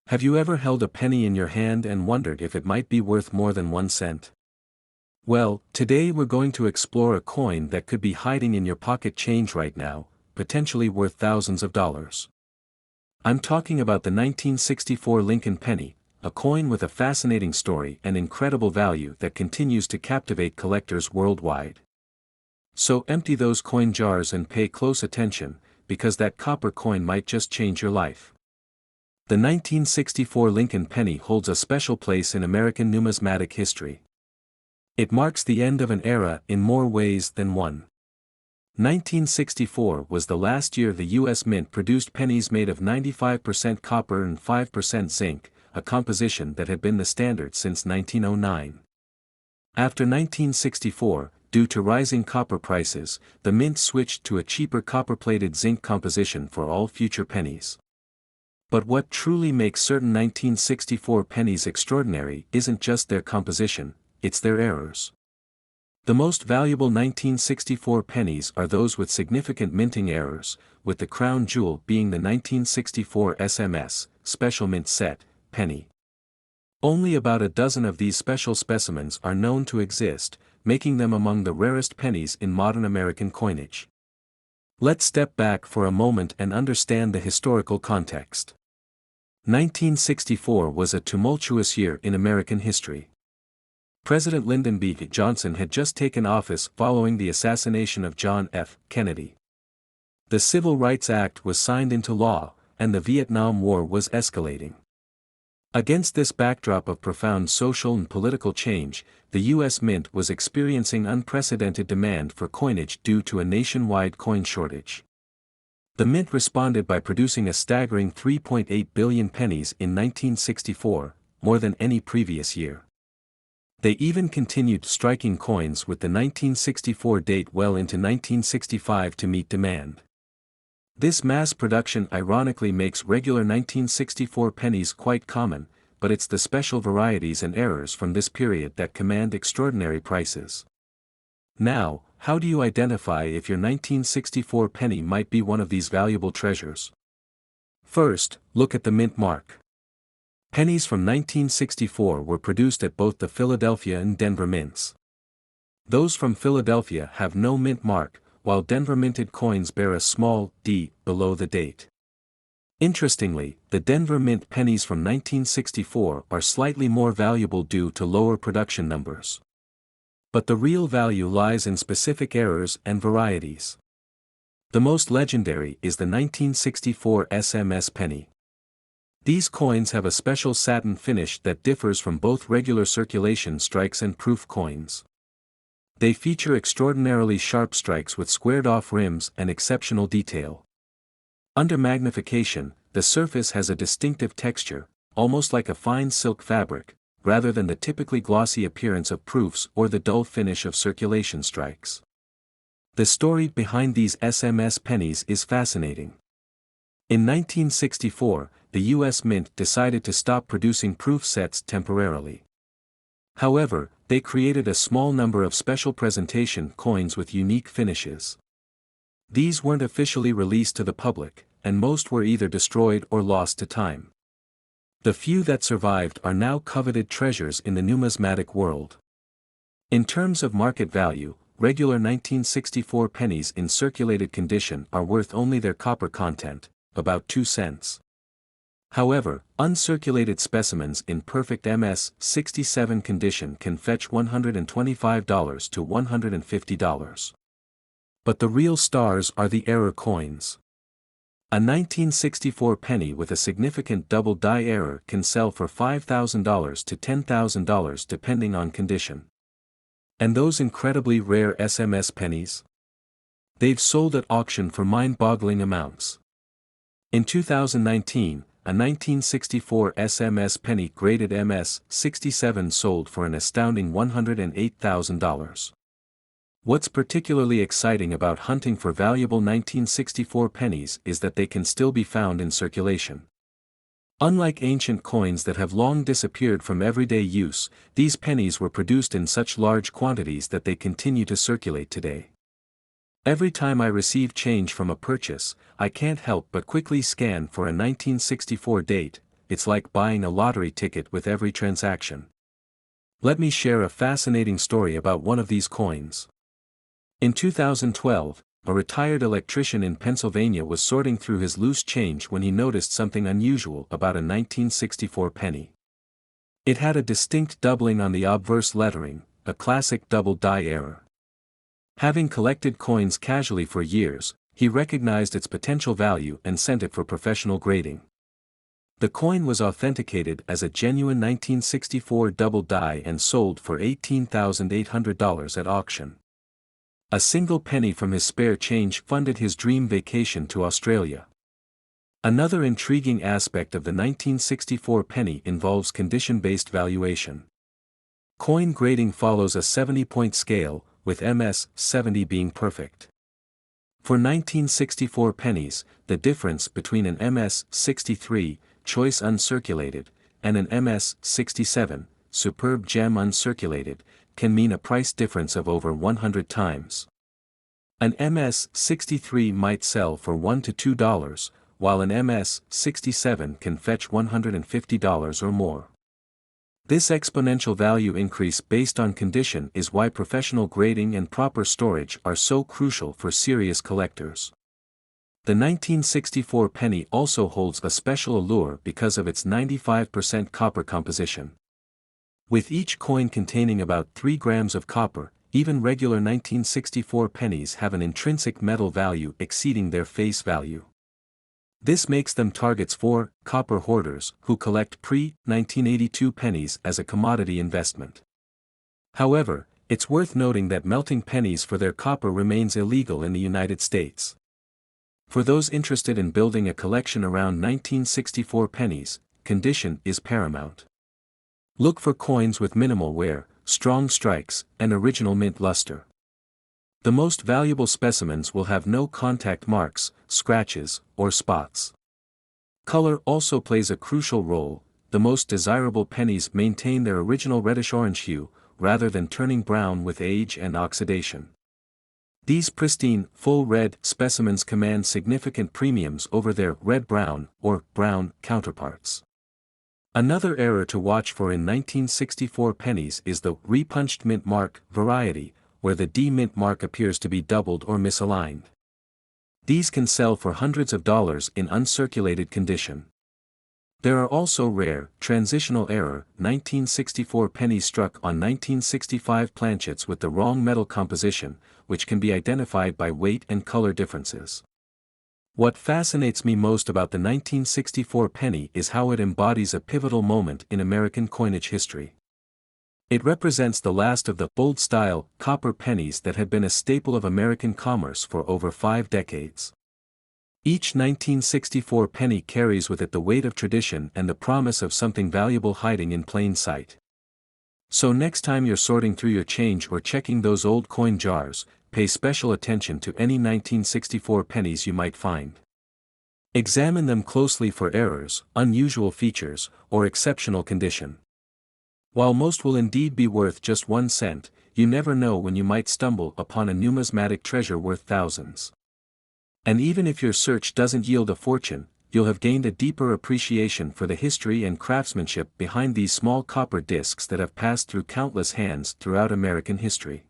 Have you ever held a penny in your hand and wondered if it might be worth more than 1 cent? Well, today we're going to explore a coin that could be hiding in your pocket change right now, potentially worth thousands of dollars. I'm talking about the 1964 Lincoln penny, a coin with a fascinating story and incredible value that continues to captivate collectors worldwide. So empty those coin jars and pay close attention, because that copper coin might just change your life. The 1964 Lincoln penny holds a special place in American numismatic history. It marks the end of an era in more ways than one. 1964 was the last year the U.S. Mint produced pennies made of 95% copper and 5% zinc, a composition that had been the standard since 1909. After 1964, due to rising copper prices, the Mint switched to a cheaper copper-plated zinc composition for all future pennies. But what truly makes certain 1964 pennies extraordinary isn't just their composition, it's their errors. The most valuable 1964 pennies are those with significant minting errors, with the crown jewel being the 1964 SMS, Special Mint Set, penny. Only about a dozen of these special specimens are known to exist, making them among the rarest pennies in modern American coinage. Let's step back for a moment and understand the historical context. 1964 was a tumultuous year in American history. President Lyndon B. Johnson had just taken office following the assassination of John F. Kennedy. The Civil Rights Act was signed into law, and the Vietnam War was escalating. Against this backdrop of profound social and political change, the U.S. Mint was experiencing unprecedented demand for coinage due to a nationwide coin shortage. The Mint responded by producing a staggering 3.8 billion pennies in 1964, more than any previous year. They even continued striking coins with the 1964 date well into 1965 to meet demand. This mass production ironically makes regular 1964 pennies quite common, but it's the special varieties and errors from this period that command extraordinary prices. Now, how do you identify if your 1964 penny might be one of these valuable treasures? First, look at the mint mark. Pennies from 1964 were produced at both the Philadelphia and Denver mints. Those from Philadelphia have no mint mark, while Denver minted coins bear a small D below the date. Interestingly, the Denver Mint pennies from 1964 are slightly more valuable due to lower production numbers. But the real value lies in specific errors and varieties. The most legendary is the 1964 SMS penny. These coins have a special satin finish that differs from both regular circulation strikes and proof coins. They feature extraordinarily sharp strikes with squared-off rims and exceptional detail. Under magnification, the surface has a distinctive texture, almost like a fine silk fabric, rather than the typically glossy appearance of proofs or the dull finish of circulation strikes. The story behind these SMS pennies is fascinating. In 1964, the U.S. Mint decided to stop producing proof sets temporarily. However, they created a small number of special presentation coins with unique finishes. These weren't officially released to the public, and most were either destroyed or lost to time. The few that survived are now coveted treasures in the numismatic world. In terms of market value, regular 1964 pennies in circulated condition are worth only their copper content, about 2 cents. However, uncirculated specimens in perfect MS-67 condition can fetch $125 to $150. But the real stars are the error coins. A 1964 penny with a significant double die error can sell for $5,000 to $10,000 depending on condition. And those incredibly rare SMS pennies? They've sold at auction for mind-boggling amounts. In 2019, a 1964 SMS penny graded MS-67 sold for an astounding $108,000. What's particularly exciting about hunting for valuable 1964 pennies is that they can still be found in circulation. Unlike ancient coins that have long disappeared from everyday use, these pennies were produced in such large quantities that they continue to circulate today. Every time I receive change from a purchase, I can't help but quickly scan for a 1964 date, it's like buying a lottery ticket with every transaction. Let me share a fascinating story about one of these coins. In 2012, a retired electrician in Pennsylvania was sorting through his loose change when he noticed something unusual about a 1964 penny. It had a distinct doubling on the obverse lettering, a classic double die error. Having collected coins casually for years, he recognized its potential value and sent it for professional grading. The coin was authenticated as a genuine 1964 double die and sold for $18,800 at auction. A single penny from his spare change funded his dream vacation to Australia. Another intriguing aspect of the 1964 penny involves condition-based valuation. Coin grading follows a 70-point scale, with MS 70 being perfect. For 1964 pennies, the difference between an MS 63, choice uncirculated, and an MS 67, superb gem uncirculated, can mean a price difference of over 100 times. An MS 63 might sell for $1 to $2, while an MS 67 can fetch $150 or more. This exponential value increase based on condition is why professional grading and proper storage are so crucial for serious collectors. The 1964 penny also holds a special allure because of its 95% copper composition. With each coin containing about 3 grams of copper, even regular 1964 pennies have an intrinsic metal value exceeding their face value. This makes them targets for copper hoarders who collect pre-1982 pennies as a commodity investment. However, it's worth noting that melting pennies for their copper remains illegal in the United States. For those interested in building a collection around 1964 pennies, condition is paramount. Look for coins with minimal wear, strong strikes, and original mint luster. The most valuable specimens will have no contact marks, scratches, or spots. Color also plays a crucial role. The most desirable pennies maintain their original reddish-orange hue, rather than turning brown with age and oxidation. These pristine, full red specimens command significant premiums over their red-brown, or brown, counterparts. Another error to watch for in 1964 pennies is the repunched mint mark variety, where the D mint mark appears to be doubled or misaligned. These can sell for hundreds of dollars in uncirculated condition. There are also rare, transitional error, 1964 pennies struck on 1965 planchets with the wrong metal composition, which can be identified by weight and color differences. What fascinates me most about the 1964 penny is how it embodies a pivotal moment in American coinage history. It represents the last of the old-style copper pennies that had been a staple of American commerce for over 5 decades. Each 1964 penny carries with it the weight of tradition and the promise of something valuable hiding in plain sight. So next time you're sorting through your change or checking those old coin jars, pay special attention to any 1964 pennies you might find. Examine them closely for errors, unusual features, or exceptional condition. While most will indeed be worth just 1 cent, you never know when you might stumble upon a numismatic treasure worth thousands. And even if your search doesn't yield a fortune, you'll have gained a deeper appreciation for the history and craftsmanship behind these small copper discs that have passed through countless hands throughout American history.